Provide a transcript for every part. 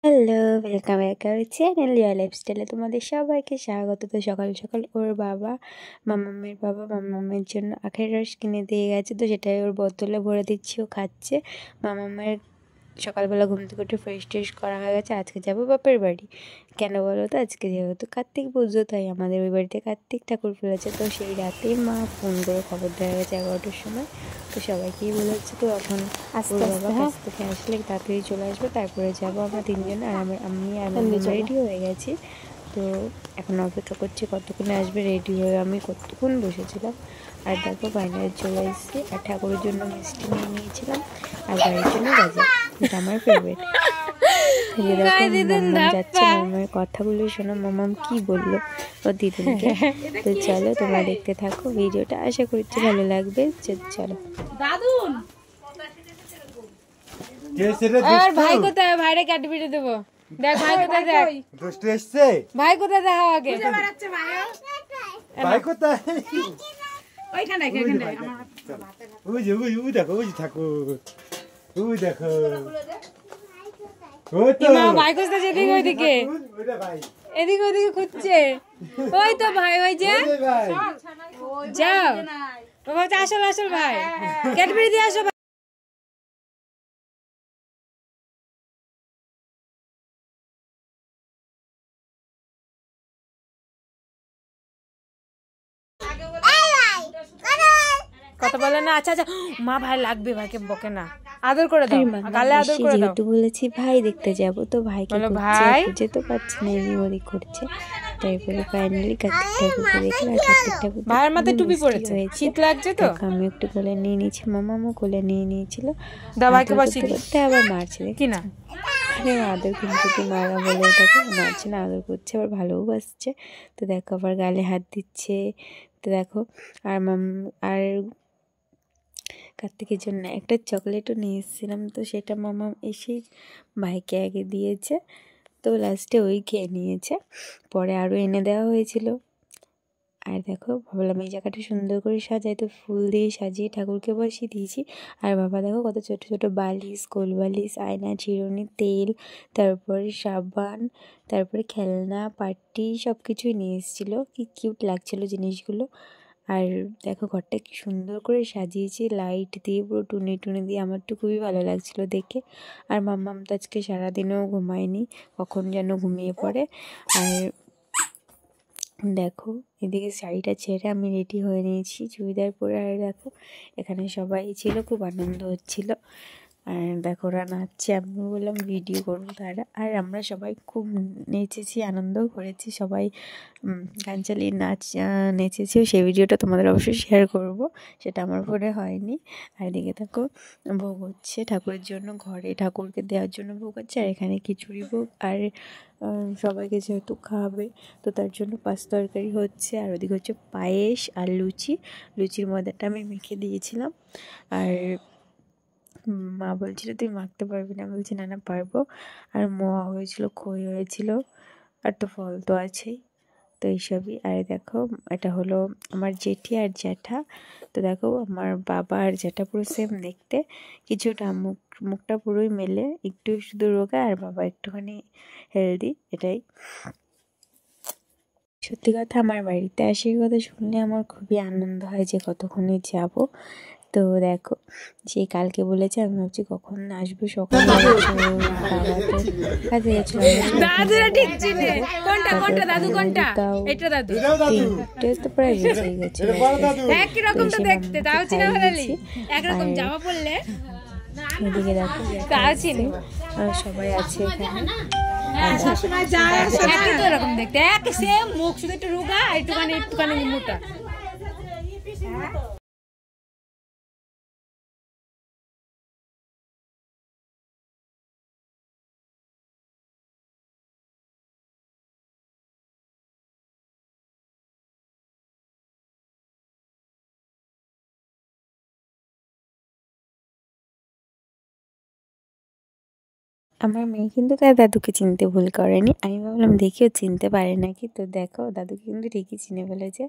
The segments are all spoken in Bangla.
Hello, welcome back our channel Riya লাইফস্টাইলে তোমাদের সবাইকে স্বাগত। তো সকাল সকাল ওর বাবা মামামের জন্য আখের রস কিনে দিয়ে গেছে, তো সেটাই ওর বোতলে ভরে দিচ্ছি, ও খাচ্ছে। মামামের সকালবেলা ঘুম থেকে উঠে ফ্রেশ ট্রেশ করা হয়ে গেছে। আজকে যাবো বাপের বাড়ি। কেন বলো তো? আজকে যেহেতু কার্তিক পুজো, তাই আমাদের ওই বাড়িতে কার্তিক ঠাকুর ফেলেছে। তো সেই রাতেই মা ফোন করে খবর দেওয়া গেছে 11টার সময়। তো সবাইকেই বলেছে, তো এখন ওর বাবা কাছ থেকে আসলে তাড়াতাড়ি চলে আসবে, তারপরে যাবো আমরা তিনজনে। আর আমি আর রেডি হয়ে গেছি। তো এখন অপেক্ষা করছি কতক্ষণে আসবে। রেডি হয়ে আমি কতক্ষণ বসেছিলাম। আর দেখো ফাইনালি চলে এসেছি। আর ঠাকুরের জন্য মিষ্টি নিয়ে নিয়েছিলাম, আর বাড়ির জন্য বাজার, যেটা আমার ফেভারিট। দেখো মামাম যাচ্ছে, মামার কথাগুলো শোনো, মামাম কি বললো ও দিদুনকে। তো চলো তোমরা দেখতে থাকো ভিডিওটা, আশা করছি ভালো লাগবে। চলো। দাদুন ভাই কোথায়? ভাইরে কাটি পিটে দেবো। দেখ ভাই কোথায়, দেখ দুষ্টু এসছে। ভাই কোথায়, দেখাও আগে। ভাই কোথায়? ওইখানে ওই যে ওই দেখো, ওই যে ঠাকুর, ওই দেখো। ওই তো ভাই কোথায়? যেদিকে ওইদিকে, এদিকে ওইদিকে খুঁজছে। ওই তো ভাই, ওই যে যাও বাবা, আসল আসল ভাই, কেটে পিটে দিয়ে আসো। কথা বলে না। আচ্ছা আচ্ছা, মা ভাই লাগবে, ভাইকে বকে না, আদর করে দাও, গালে আদর করে দাও। যেহেতু বলেছি ভাই দেখতে যাব, তো ভাইকে ভাই খুঁজে তো পাচ্ছি না, এদিক ওদিক করছে। তারপরে ফাইনালি কার্তিক ঠাকুরকে দেখলাম। আর কার্তিক ঠাকুর ভাইয়ের মাথায় টুপি পড়েছে, শীত লাগছে তো। আমি একটু কোলে নিয়ে নিয়েছি, মামামও কোলে নিয়ে নিয়েছিল। ভাইকে বসিয়ে করতে আবার মারছে কি না, আদর কিন্তু মারা বলে ওটাকে মারছে না, আদর করছে, আবার ভালোও বাসছে। তো দেখো আবার গালে হাত দিচ্ছে। তো দেখো আর কার্তিকের জন্য একটা চকলেটও নিয়ে এসেছিলাম, তো সেটা মামা এসেই ভাইকে আগে দিয়েছে। তো লাস্টে ওই খেয়ে নিয়েছে, পরে আরও এনে দেওয়া হয়েছিল। আর দেখো ভাবলাম এই জায়গাটা সুন্দর করে সাজাই, তো ফুল দিয়ে সাজিয়ে ঠাকুরকে বসিয়ে দিয়েছি। আর বাবা দেখো কত ছোট ছোট বালিশ, গোল বালিশ, আয়না, চিরুনি, তেল, তারপরে সাবান, তারপরে খেলনা, পাটি, সব কিছুই নিয়ে এসেছিলো। কি কিউট লাগছিলো জিনিসগুলো। আর দেখো ঘরটা কি সুন্দর করে সাজিয়েছি লাইট দিয়ে, পুরো টুনি টুনি দিয়ে। আমার তো খুবই ভালো লাগছিলো দেখে। আর মাম্মাম তো আজকে সারাদিনও ঘুমায়নি, কখন যেন ঘুমিয়ে পড়ে। আর দেখো এদিকে শাড়িটা ছেড়ে আমি রেডি হয়ে নিয়েছি চুড়িদার পরে। আর দেখো এখানে সবাই ছিল, খুব আনন্দ হচ্ছিল। আর দেখো ওরা নাচছে, আমি বললাম ভিডিও করবো তারা। আর আমরা সবাই খুব নেচেছি, আনন্দও করেছি সবাই, গান চালিয়ে নেচেছিও। সেই ভিডিওটা তোমাদের অবশ্যই শেয়ার করব, সেটা আমার ফোনে হয়নি। আর এদিকে দেখো ভোগ হচ্ছে ঠাকুরের জন্য, ঘরে ঠাকুরকে দেওয়ার জন্য ভোগ হচ্ছে। আর এখানে খিচুড়ি ভোগ, আর সবাইকে যেহেতু খাওয়াবে, তো তার জন্য পাঁচ তরকারি হচ্ছে। আর ওদিকে হচ্ছে পায়েস আর লুচির ময়দাটা আমি মেখে দিয়েছিলাম। আর মা বলছিল তুই মাখতে পারবি না, বলছি না না পারবো। আর মোয়া হয়েছিল, খই হয়েছিল, আর তো ফল তো আছেই। তো এইসবই। আর দেখো এটা হলো আমার জেঠি আর জ্যাঠা। তো দেখো আমার বাবা আর জ্যাঠা পুরো সেম দেখতে, কিছুটা মুখটা পুরোই মেলে, একটু শুধু রোগা, আর বাবা একটুখানি হেলদি, এটাই। সত্যি কথা, আমার বাড়িতে আসার কথা শুনলে আমার খুবই আনন্দ হয় যে কতক্ষণে যাব। তো দেখো সেই কালকে বলেছে, আমি ভাবছি কখন আসবো, সকালে কাজে গেছিলাম, তিনটে তো প্রায় বেজে গেছিল। এদিকে দেখো সবাই আছে এরকম দেখতে, এক সেম মুখ, শুধু একটু রোগা, একটুখানি মোটা। আমার মেয়ে কিন্তু তার দাদুকে চিনতে ভুল করেনি। আমি ভাবলাম দেখিও চিনতে পারে নাকি, তো দেখো দাদুকে কিন্তু ঠিকই চিনে ফেলেছে।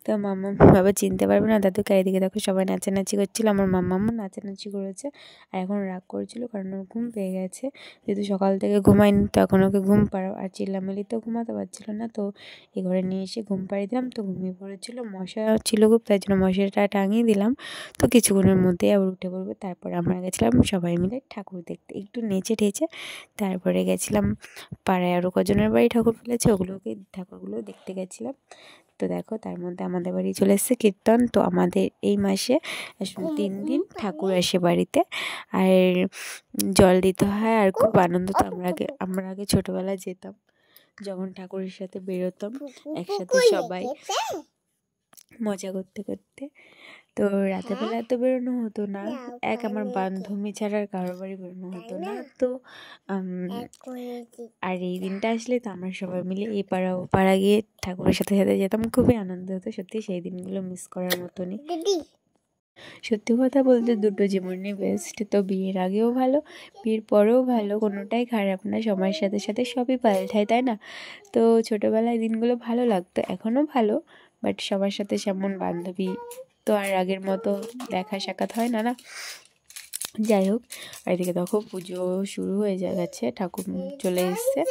তো মাম্মা বাবা চিনতে পারবে না দাদুকে। এদিকে দেখো সবাই নাচানাচি করছিল, আমার মাম্মামও নাচানাচি করেছে আর এখন রাগ করেছিল কারণ ওর ঘুম পেয়ে গেছে, যেহেতু সকাল থেকে ঘুমায়নি। তো এখন ওকে ঘুম পাড়াও, আর চিল্লামিল্লি তো ঘুমাতে পারছিল না, তো এ ঘরে নিয়ে এসে ঘুম পাড়িয়ে দিলাম। তো ঘুমিয়ে পড়েছিল, মশা ছিল খুব, তাই জন্য মশারিটা টাঙিয়ে দিলাম। তো কিছুক্ষণের মধ্যেই আবার উঠে পড়বে। তারপরে আমরা গেছিলাম সবাই মিলে ঠাকুর দেখতে, একটু নেচে ঠেচে তারপরে গেছিলাম পাড়ায় আরও কজনের বাড়ি ঠাকুর ফেলেছে, ঠাকুরগুলো দেখতে গেছিলাম। তো দেখো তার মধ্যে আমাদের বাড়ি চলে এসেছে কীর্তন। তো আমাদের এই মাসে 3 দিন ঠাকুর আসে বাড়িতে, আর জল দিতে হয়, আর খুব আনন্দ। তো আমরা আগে ছোটোবেলায় যেতাম, যখন ঠাকুরের সাথে বেরোতাম একসাথে সবাই মজা করতে করতে। তো রাতের বেলা এত বেরোনো হতো না, আমার বান্ধবী ছাড়া আর কারোর বাড়ি বেরোনো হতো না। তো আর এই দিনটা আসলে তো আমরা সবাই মিলে এই পাড়া ও পাড়া গিয়ে ঠাকুরের সাথে সাথে যেতাম, খুবই আনন্দ হতো। সত্যি সেই দিনগুলো মিস করার মতনই। সত্যি কথা বলতে দুটো জীবনই বেস্ট। তো বিয়ের আগেও ভালো, বিয়ের পরেও ভালো, কোনোটাই খারাপ না। সময়ের সাথে সাথে সবই পাল্টায়, তাই না? তো ছোটোবেলায় দিনগুলো ভালো লাগতো, এখনও ভালো, বাট সবার সাথে যেমন বান্ধবী তো আর আগের মতো দেখা সাক্ষাৎ হয় না না। যাই হোক, এদিকে দেখো পুজো শুরু হয়ে গেছে, ঠাকুর চলে এসছে,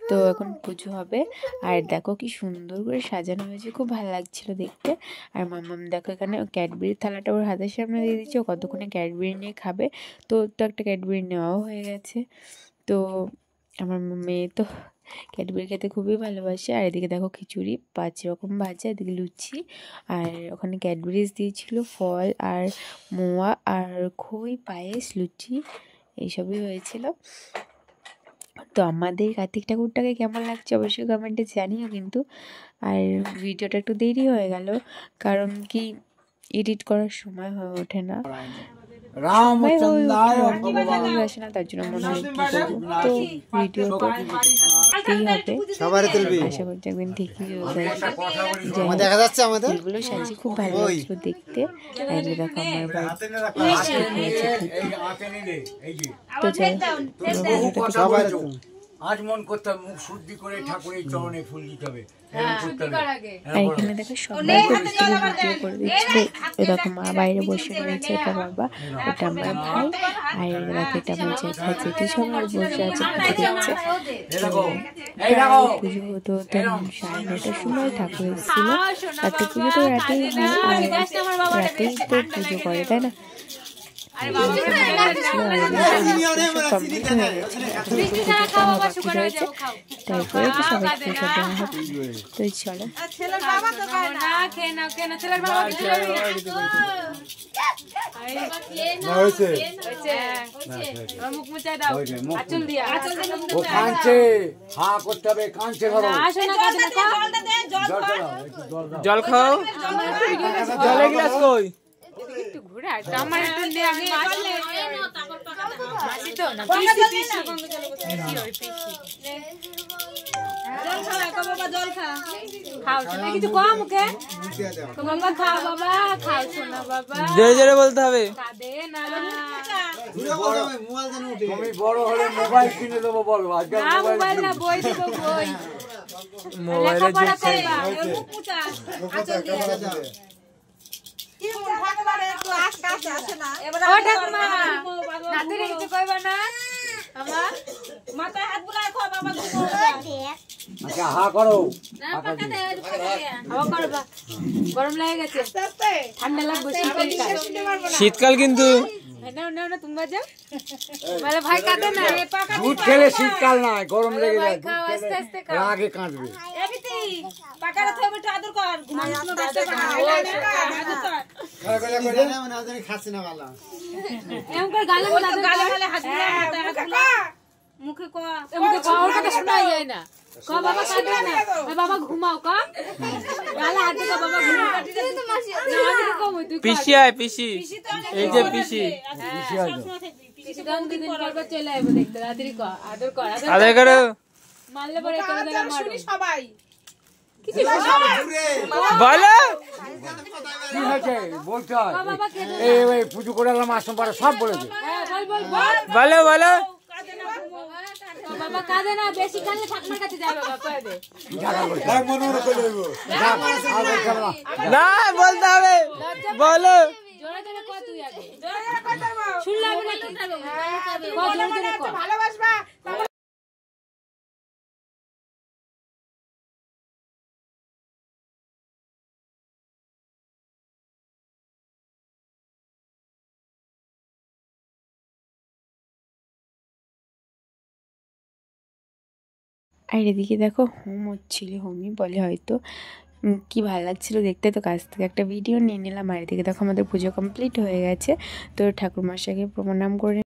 তো এখন পুজো হবে। আর দেখো কি সুন্দর করে সাজানো হয়েছে, খুব ভালো লাগছিল দেখতে। আর মাম্মাম দেখো এখানে ক্যাডবেরির থালাটা ওর হাতের সামনে দিয়ে দিচ্ছে, ও কতক্ষণে ক্যাডবেরি নিয়ে খাবে। তো ওর তো একটা ক্যাডবেরি নেওয়াও হয়ে গেছে। তো আমার মেয়ে তো ক্যাডবেরি খেতে খুবই ভালোবাসে। আর এদিকে দেখো খিচুড়ি, 5 রকম ভাজা, এদিকে লুচি, আর ওখানে ক্যাডবেরিজ দিয়েছিল, ফল আর মোয়া আর খই, পায়েস, লুচি এইসবই হয়েছিল। তো আমাদের কার্তিক ঠাকুরটাকে কেমন লাগছে অবশ্যই কমেন্টে জানিও কিন্তু। আর ভিডিওটা একটু দেরি হয়ে গেল, কারণ কি এডিট করার সময় হয়ে ওঠে না, আসে না, তার জন্য মনে হয় তো ভিডিও তো হবে। আশা করছি একদিন ঠিকই দেখা যাচ্ছে। আমাদের এগুলো সাজিয়ে খুব ভালো লাগছিল দেখতে। দেখো আমার আজ মন করতে মুখ শুদ্ধি করে ঠাকুরের চরণে ফুল দিতে হবে। এখানে দেখো সবাই ভিডিও করে দিচ্ছে। এরকম মা বাইরে বসে রয়েছে, এটা বাবা, এটা আমার ভাই, আর দেখো এটা আমার জ্যাঠা জেঠি, সবাই বসে আছে পুজো দিচ্ছে। পুজো হতে হতে 9:30টার সময় ঠাকুর এসেছিল। রাতে পুজো তো রাতেই হয়, আর রাতেই তো পুজো করে, তাই না? তারপরে তো সবাই পয়সা দেওয়া হবে। তো চলো জল খাও, জলের গ্লাস কই? একটু ঘুরে আমার একটু দে, আমি মাসি তো না পিসি পিসি জল খাও বাবা, জল খাও, খাও শোনা কিছু কম মুখে, বাবা খাও, বাবা খাও শোনা, বাবা জোরে জোরে বলতে হবে, কাঁদে না। তুমি বড় হলে মোবাইল কিনে দেবো বলো। আজকাল মোবাইল না, বই দেবো, বই মোবাইলে গরম লাগে গেছে, ঠান্ডা লাগবে, শীতকাল কিন্তু ভাই কাঁদে না, দুধ খেলে শীতকাল না, গরম লেগে যায়, আগে কাঁদবে। মুখে শোনা যায় না, বাবা কাঁদে না, বাবা ঘুমাও, গালে হাত দিয়ে বাবা ঘুমাও, পিসি আয়, পিসি এই যে পিসি চলে আসবো দেখতে, আদর কর, আদর করো, মারলে পরে সবাই বলো কি হয়েছে বলতে হয়, এই পুজো করে এলাম, আসন পাড়া সব বলেছে। বলো বলো। বাবা কাঁদে না, বেশি কাঁদলে ঠাকুমার কাছে যাবে বাবা দে। না বলতে হবে, বলো। জোরে জোরে কর তুই আগে। জোরে জোরে কর দেবো। শুনলে হবে না কি? কর জোরে জোরে কর। ভালোবাসবা। আর এদিকে দেখো হোম হচ্ছিল, হোমই বলে হয়তো। কি ভালো লাগছিল দেখতে, তো কাছ থেকে একটা ভিডিও নিয়ে নিলাম। আর এদিকে দেখো আমাদের পুজো কমপ্লিট হয়ে গেছে, তো ঠাকুরমশাইকে প্রণাম করে